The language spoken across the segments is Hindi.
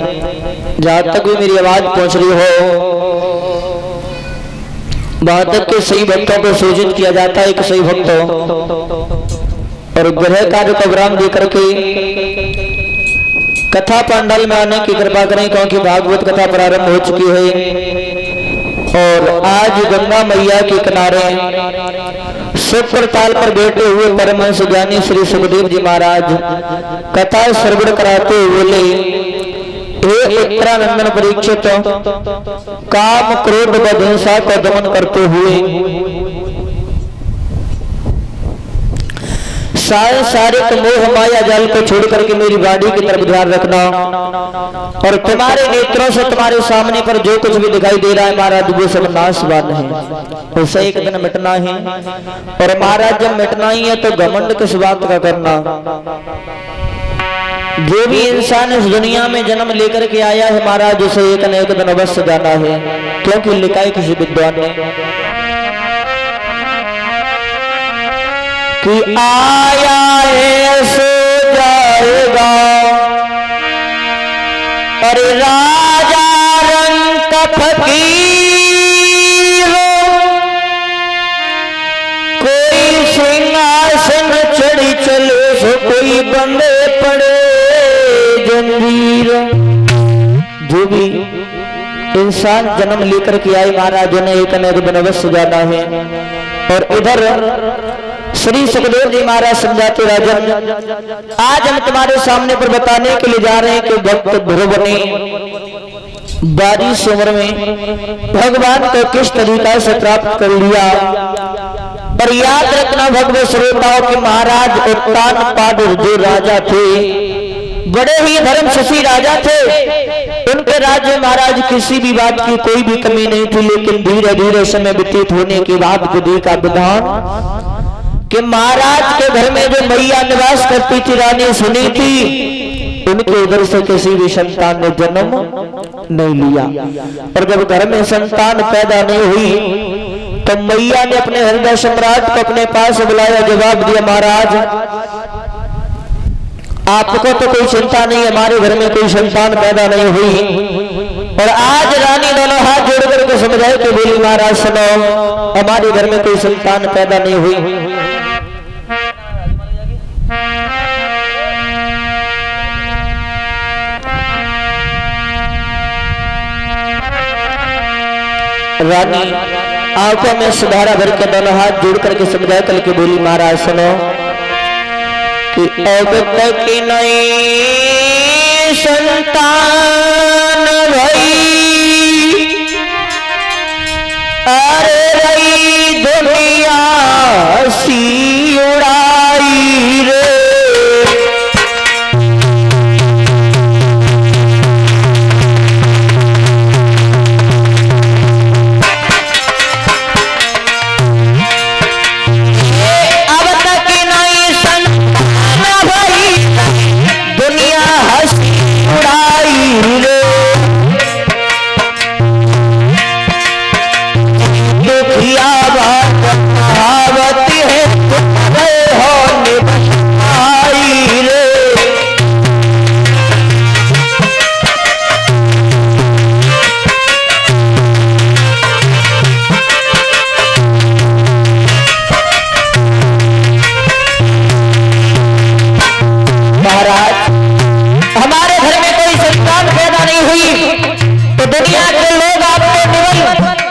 जहाँ तक भी मेरी आवाज पहुंच रही हो वहां तक के सही भक्तों को सूचित किया जाता है कि सही भक्तों और ग्रह कार्य को विराम देकर के कथा पंडाल में आने की कृपा करें, क्योंकि भागवत कथा प्रारंभ हो चुकी है और आज गंगा मैया के किनारे सुपर ताल पर बैठे हुए परमहंस ज्ञानी श्री सुखदेव जी महाराज कथा श्रवण कराते हुए बोले, हे उत्तरानंदन परीक्षित, काम क्रोध व हिंसा का दमन करते हुए सांसारिक मोह माया जाल को छोड़ करके मेरी वाणी की तरफ ध्यान रखना और तुम्हारे नेत्रों से तुम्हारे सामने पर जो कुछ भी दिखाई दे रहा है महाराज वो सब नाशवान है, उसे एक दिन मिटना है। और महाराज जब मिटना ही है तो घमंड किस बात का करना। जो भी इंसान इस दुनिया में जन्म लेकर के आया है महाराज उसे एक न एक दिन अवश्य जाना है, क्योंकि लिखा है किसी विद्वान ने कि आया है सो जाएगा, अरे राजा रंग का फकीर कोई सिंहासन चढ़ी चले सो कोई बंदे पड़े जंजीर। जो भी इंसान जन्म लेकर के आए महाराज ने एक न एक दिन अवश्य जाना है। और इधर श्री सुखदेव जी महाराज समझाते, राजन आज हम तुम्हारे सामने पर बताने के लिए जा रहे हैं कि भक्त ध्रुव ने 22 उम्र में भगवान को किस तरीका से प्राप्त कर लिया। पर याद रखना भगवत श्रोताओं के महाराज उत्तान पाद जो राजा थे बड़े ही धर्मशशी राजा थे, उनके राज्य महाराज किसी भी बात की कोई भी कमी नहीं थी। लेकिन धीरे धीरे समय व्यतीत होने के बाद बुद्धि का विधान कि महाराज के घर में जो मैया निवास करती थी रानी सुनी थी, उनके उधर से किसी भी संतान ने जन्म नहीं लिया। और जब घर में संतान पैदा नहीं हुई तो मैया ने अपने हृदय सम्राट को अपने पास बुलाया, जवाब दिया, महाराज आपको तो कोई चिंता नहीं, हमारे घर में कोई संतान पैदा नहीं हुई। और आज रानी दोनों हाथ जोड़ करके समझाए कि बोली, महाराज सुनो, हमारे घर में कोई संतान पैदा नहीं हुई। रानी आंखों में सुधारा भर के दोनों हाथ जोड़ करके समझाए कल के बोली, महाराज सुनो कि अब तक नहीं संतान भई, अरे रही दुनिया सी उड़ाई रे।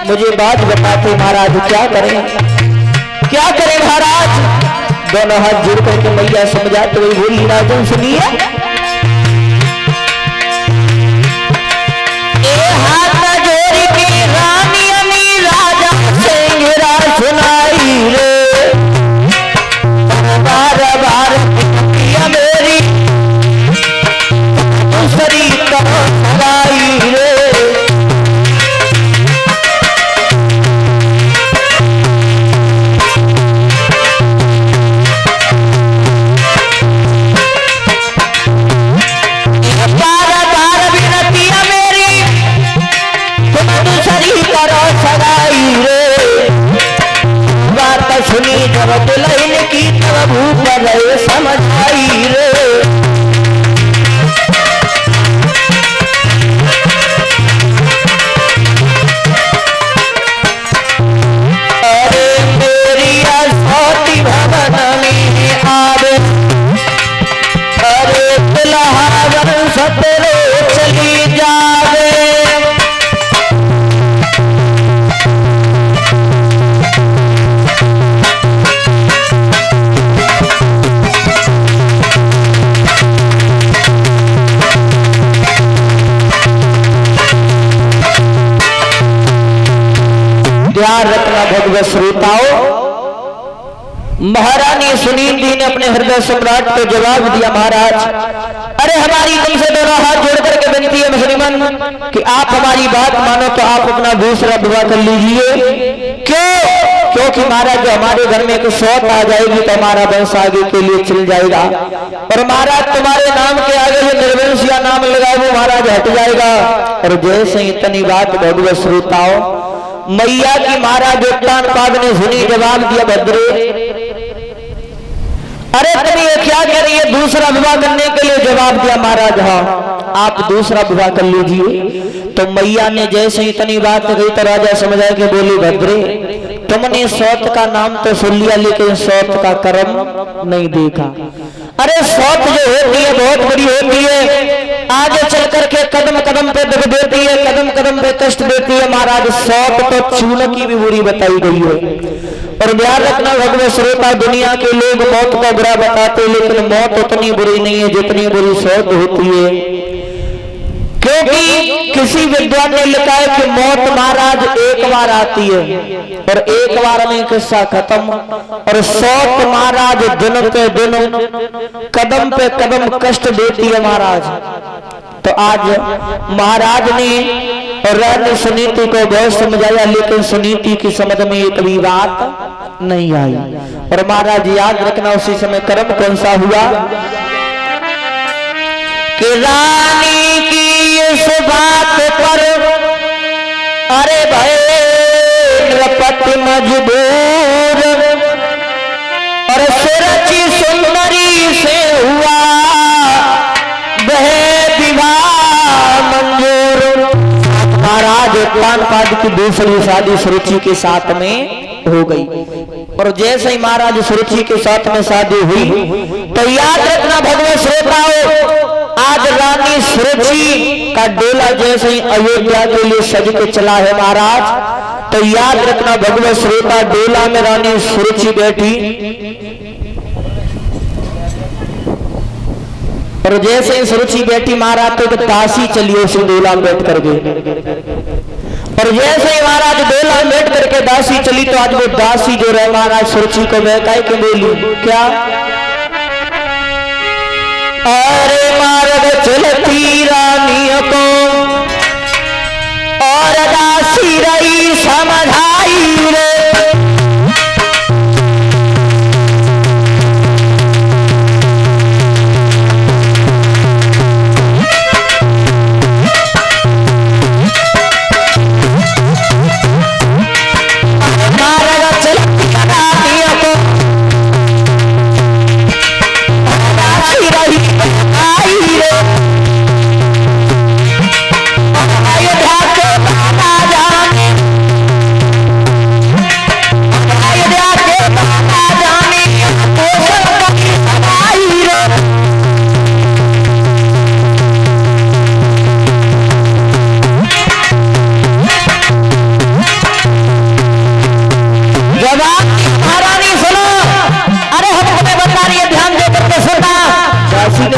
मुझे बात बताते महाराज क्या करें महाराज। दोनों हाथ जोड़ करके मैया समझाते हुए बोली, राजन सुनिए, हाथ जोड़ के रानी अमी राजा सिंगरा सुनाई रे, बार बार मेरी दूसरी तरफ सगाई रे। सुनी जब दुल्हन की तब ऊपर समझ आई रे। ध्यान रखना भगवत श्रोताओं, महारानी सुनीति ने अपने हृदय सम्राट को जवाब दिया, महाराज अरे हमारी तुमसे दोनों हाथ जोड़ करके विनती है मुसलमान कि आप हमारी बात मानो तो आप अपना दूसरा विवाह कर लीजिए। क्यों? क्योंकि महाराज जो हमारे घर में एक सौत आ जाएगी तो हमारा वंश आगे के लिए चल जाएगा, और महाराज तुम्हारे नाम के आगे जो निर्वंशिया नाम लगा वो महाराज हट जाएगा। और जैसे इतनी बात भगवत श्रोताओं मैया की महाराज उत्तानपाद ने सुनी, जवाब दिया, भद्रे अरे तुम ये क्या कह रही है? दूसरा विवाह करने के लिए जवाब दिया, महाराज हाँ आप दूसरा विवाह कर लीजिए। तो मैया ने जैसे इतनी बात कही तो राजा समझ आए कि बोली, भद्रे तुमने सौत का नाम तो सुन लिया लेकिन सौत का कर्म नहीं देखा। अरे सौत जो होती है बहुत बड़ी होती है, आगे चल करके कदम कदम पे दुख देती है, कदम कदम पे कष्ट देती है। महाराज सौत तो चून की भी बुरी बताई गई है। और ध्यान रखना भगवत श्रोता, दुनिया के लोग मौत का बुरा बताते लेकिन मौत उतनी बुरी नहीं है जितनी बुरी सौत होती है। क्योंकि किसी विद्वान ने लिखा है कि मौत महाराज एक बार आती है और एक बार में किस्सा खत्म, और सौत महाराज दिन पे दिन कदम पे कदम कष्ट देती है महाराज। तो आज महाराज ने और रानी सुनीति को बहुत समझाया लेकिन सुनीति की समझ में एक भी बात नहीं आई। और महाराज याद रखना उसी समय कर्म कौन सा हुआ कि रानी की इस बात पर अरे भाई नृपति मजबूर और सुरची सुंदरी से हुआ वह विवाह मंजूर। महाराज उत्तानपाद की दूसरी शादी सुरुचि के साथ में हो गई, और जैसे ही महाराज सुरुचि के साथ में शादी हुई तो याद रखना भगवत श्रोताओं, आज रानी सुरुचि का डोला जैसे ही अयोध्या के लिए सज के चला है महाराज, तो याद रखना भगवत श्रोता डोला में रानी सुरुचि बैठी, और जैसे ही सुरुचि बैठी महाराज तो दासी चली उसी डोला में बैठ कर गई। और जैसे ही महाराज डोला में बैठ करके दासी चली तो आज वो दासी जो रहे महाराज सुरुचि को बहकाई के बोली, क्या अरे मार्ग चलती रानियों को और दासी रही समझाई रे,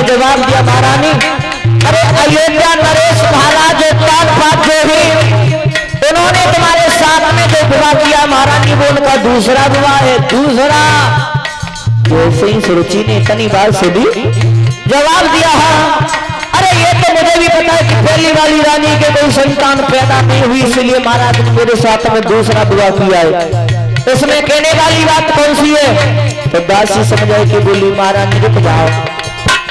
जवाब दिया महारानी अरे अयोध्या नरेश महाराज उत्तानपाद जो है उन्होंने तुम्हारे साथ में जो विवाह किया महारानी वो उनका दूसरा विवाह है, दूसरा। जैसे ही सुरुचि ने इतनी बात सुनी जवाब दिया, हाँ अरे ये तो मुझे भी पता है कि पहली वाली रानी के कोई संतान पैदा नहीं हुई इसलिए महाराज ने मेरे साथ में दूसरा विवाह किया है, इसमें कहने वाली बात कौन सी है? तो दासी समझाई कि बोली महारानी रुक जाओ,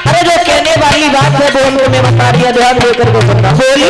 अरे जो कहने वाली बात है वो उनको मैं बता रही है, ध्यान देकर के सुनना। बोली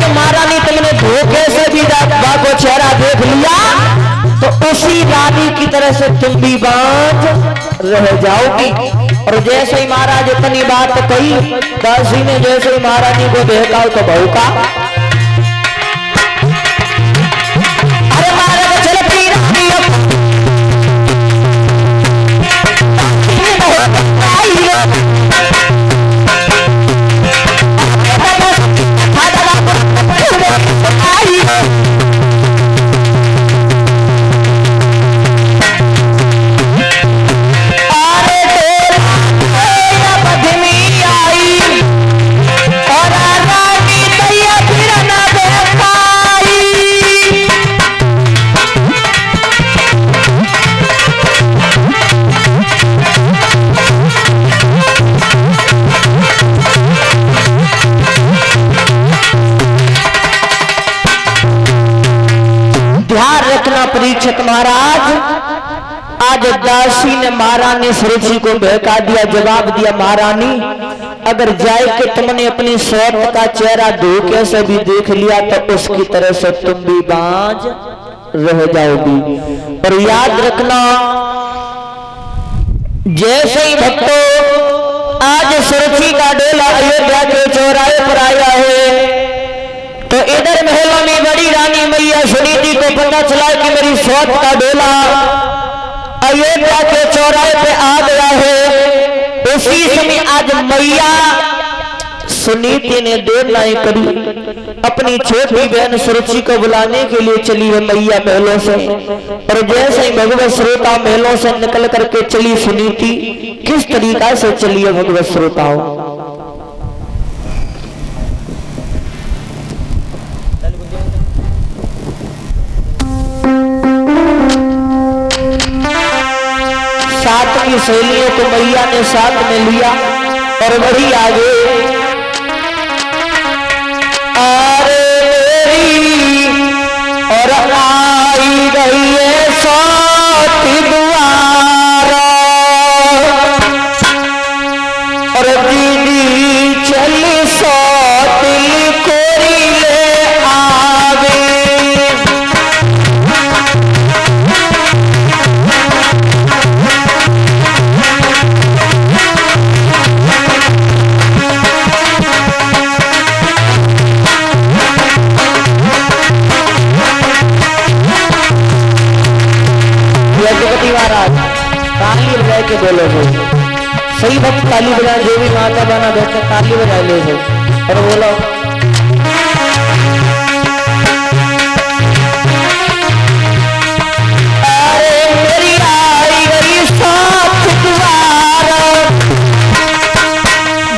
अगर महारानी तुमने धोखे से भी बा को चेहरा देख लिया तो उसी रानी की तरह से तुम भी बांझ रह जाओगी। और जैसे ही महाराज इतनी बात कही, दासी ने जैसे ही महारानी को देखा तो भौंका, अरे महाराज चलती रानी परीक्षित महाराज, आज दासी ने महारानी सुरुचि को बहका दिया, जवाब दिया महारानी अगर जाए कि तुमने अपनी सौत का चेहरा धोखे से भी देख लिया तो उसकी तरह से तुम भी बांझ रह जाओगी। और याद रखना जैसे ही भक्तों आज सुरुचि का डोला अयोध्या के चौराहे पर आया है तो इधर महलों में बड़ी रानी मैया सुनीति को पता चला कि मेरी सौत का डोला अयोध्या के चौराहे पे आ गया है। उसी समय आज मैया सुनीति ने देर नहीं करी, अपनी छोटी बहन सुरुचि को बुलाने के लिए चली है मैया महलों से। और जैसे ही भगवत श्रोता महलों से निकल करके चली सुनीति, किस तरीका से चली है भगवत श्रोताओं, साथ की सहेलियों को मैया ने साथ में लिया और वही आगे, अरे मेरी और आई गई है सौती द्वारा और दीदी चली सौती कोरी ले आवे। ताली बजा के बोलो हो, सही वक्त ताली बजा, जो भी माता बना बैठे ताली बजा ले हो और बोलो अरे मेरी आई गई साथ द्वारा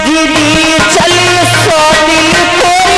दीदी चली सो दिल कोरी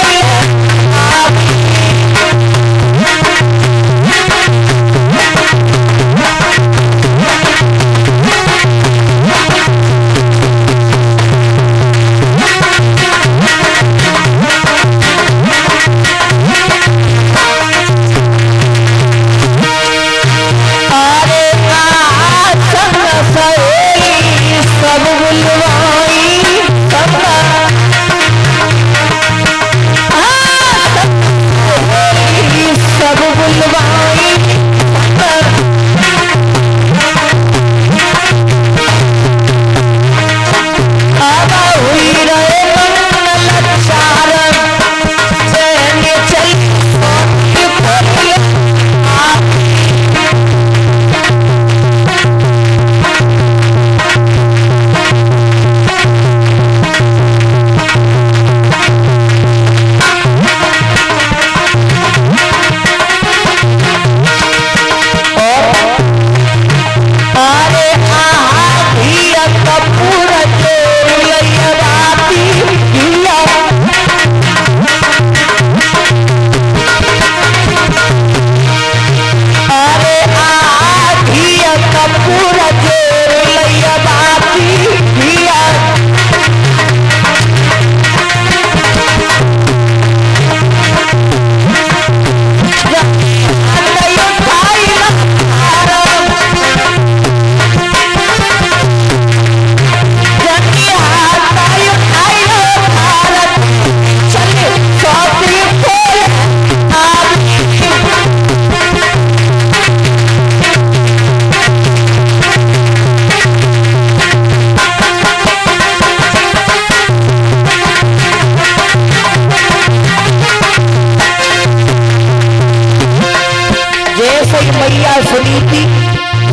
होनी थी।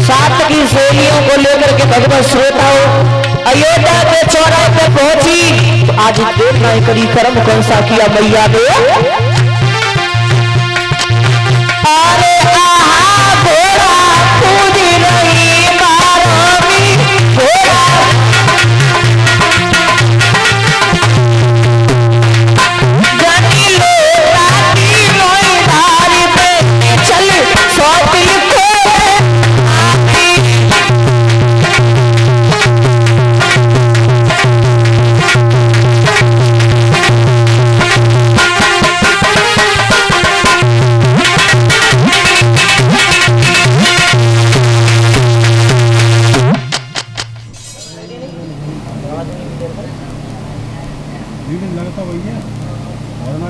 सात की सहेलियों को लेकर के भगवत श्रोताओं अयोध्या के चौराहे पे पहुंची। तो आज देख रहे करी कर्म कौन सा किया मैया ने। अरे आहा घोड़ा कूद रही मारामी घोड़ा जनी लो राती लोई धारी पे चल सौतिल को लगता वही है और ना